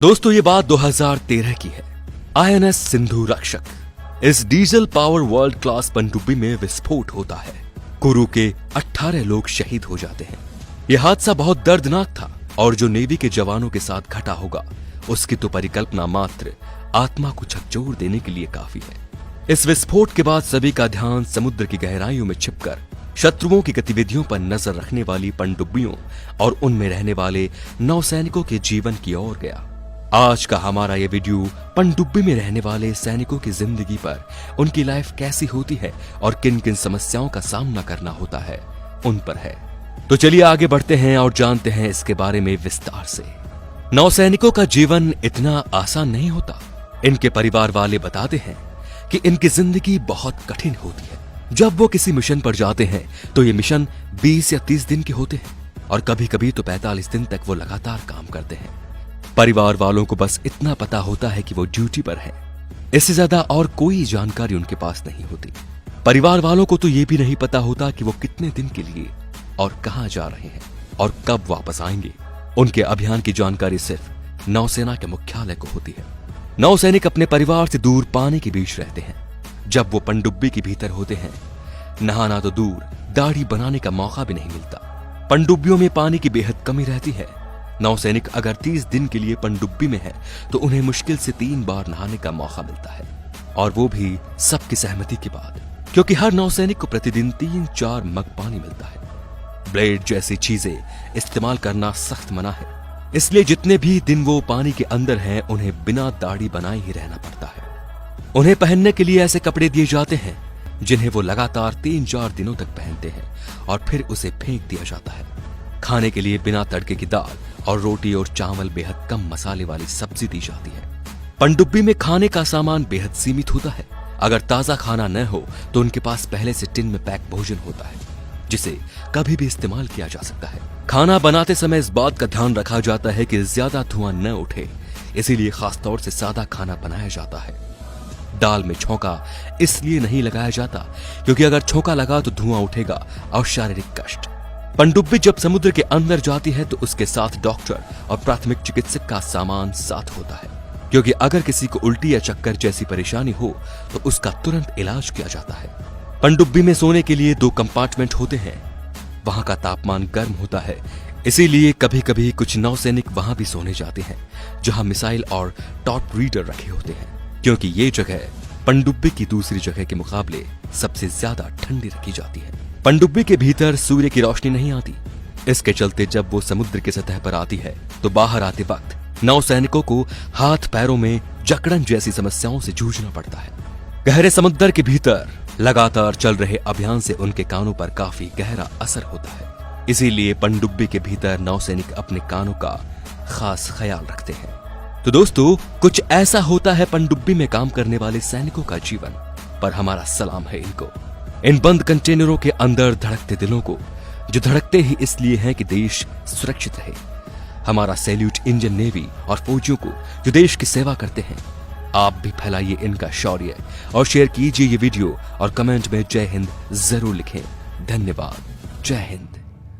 दोस्तों ये बात 2013 की है। INS सिंधु रक्षक इस डीजल पावर वर्ल्ड क्लास पनडुब्बी में विस्फोट होता है। कुरु के 18 लोग शहीद हो जाते हैं। यह हादसा बहुत दर्दनाक था और जो नेवी के जवानों के साथ घटा होगा उसकी तो परिकल्पना मात्र आत्मा को झकझोर देने के लिए काफी है। इस विस्फोट के बाद सभी का ध्यान समुद्र की गहराइयों में छिपकर शत्रुओं की गतिविधियों पर नजर रखने वाली पनडुब्बियों और उनमें रहने वाले नौसैनिकों के जीवन की ओर गया। आज का हमारा ये वीडियो पनडुब्बी में रहने वाले सैनिकों की जिंदगी पर, उनकी लाइफ कैसी होती है और किन किन समस्याओं का सामना करना होता है उन पर है। तो चलिए आगे बढ़ते हैं और जानते हैं इसके बारे में विस्तार से। नौसैनिकों का जीवन इतना आसान नहीं होता। इनके परिवार वाले बताते हैं कि इनकी जिंदगी बहुत कठिन होती है। जब वो किसी मिशन पर जाते हैं तो ये मिशन 20 या 30 दिन के होते हैं और कभी कभी तो 45 दिन तक वो लगातार काम करते हैं। परिवार वालों को बस इतना पता होता है कि वो ड्यूटी पर हैं। इससे ज्यादा और कोई जानकारी उनके पास नहीं होती। परिवार वालों को तो ये भी नहीं पता होता कि वो कितने दिन के लिए और कहां जा रहे हैं और कब वापस आएंगे। उनके अभियान की जानकारी सिर्फ नौसेना के मुख्यालय को होती है। नौसैनिक अपने परिवार से दूर पानी के बीच रहते हैं। जब वो पनडुब्बी के भीतर होते हैं, नहाना तो दूर, दाढ़ी बनाने का मौका भी नहीं मिलता। पनडुब्बियों में पानी की बेहद कमी रहती है। नौसैनिक अगर 30 दिन के लिए पनडुब्बी में है तो उन्हें मुश्किल से 3 बार नहाने का मौका मिलता है, और वो भी सबकी सहमति के बाद, क्योंकि हर नौसैनिक को प्रतिदिन 3-4 मग पानी मिलता है। ब्लेड जैसी चीजें इस्तेमाल करना सख्त मना है, इसलिए जितने भी दिन वो पानी के अंदर हैं उन्हें बिना दाढ़ी बनाए ही रहना पड़ता है। उन्हें पहनने के लिए ऐसे कपड़े दिए जाते हैं जिन्हें वो लगातार 3-4 दिनों तक पहनते हैं और फिर उसे फेंक दिया जाता है। खाने के लिए बिना तड़के की दाल और रोटी और चावल, बेहद कम मसाले वाली सब्जी दी जाती है। पनडुब्बी में खाने का सामान बेहद सीमित होता है। अगर ताजा खाना न हो तो उनके पास पहले से टिन में पैक भोजन होता है जिसे कभी भी इस्तेमाल किया जा सकता है। खाना बनाते समय इस बात का ध्यान रखा जाता है कि ज्यादा धुआं न उठे, इसीलिए खासतौर से सादा खाना बनाया जाता है। दाल में छौंका इसलिए नहीं लगाया जाता क्योंकि अगर छौंका लगा तो धुआं उठेगा और शारीरिक कष्ट। पनडुब्बी जब समुद्र के अंदर जाती है तो उसके साथ डॉक्टर और प्राथमिक चिकित्सक का सामान साथ होता है, क्योंकि अगर किसी को उल्टी या चक्कर जैसी परेशानी हो तो उसका तुरंत इलाज किया जाता है। पनडुब्बी में सोने के लिए 2 कंपार्टमेंट होते हैं। वहां का तापमान गर्म होता है, इसीलिए कभी कभी कुछ नौसैनिक वहां भी सोने जाते हैं जहां मिसाइल और टॉर्च रीडर रखे होते हैं, क्योंकि ये जगह पनडुब्बी की दूसरी जगह के मुकाबले सबसे ज्यादा ठंडी रखी जाती है। पनडुब्बी के भीतर सूर्य की रोशनी नहीं आती। इसके चलते जब वो समुद्र की सतह पर आती है तो बाहर आते वक्त नौसैनिकों को हाथ पैरों में जकड़न जैसी समस्याओं से जूझना पड़ता है। गहरे समुद्र के भीतर लगातार चल रहे अभियान से उनके कानों पर काफी गहरा असर होता है, इसीलिए पनडुब्बी के भीतर नौसैनिक अपने कानों का खास ख्याल रखते हैं। तो दोस्तों, कुछ ऐसा होता है पनडुब्बी में काम करने वाले सैनिकों का जीवन, पर हमारा सलाम है इनको, इन बंद कंटेनरों के अंदर धड़कते दिलों को, जो धड़कते ही इसलिए हैं कि देश सुरक्षित रहे। हमारा सैल्यूट इंडियन नेवी और फौजियों को जो देश की सेवा करते हैं। आप भी फैलाइए इनका शौर्य और शेयर कीजिए ये वीडियो और कमेंट में जय हिंद जरूर लिखें। धन्यवाद। जय हिंद।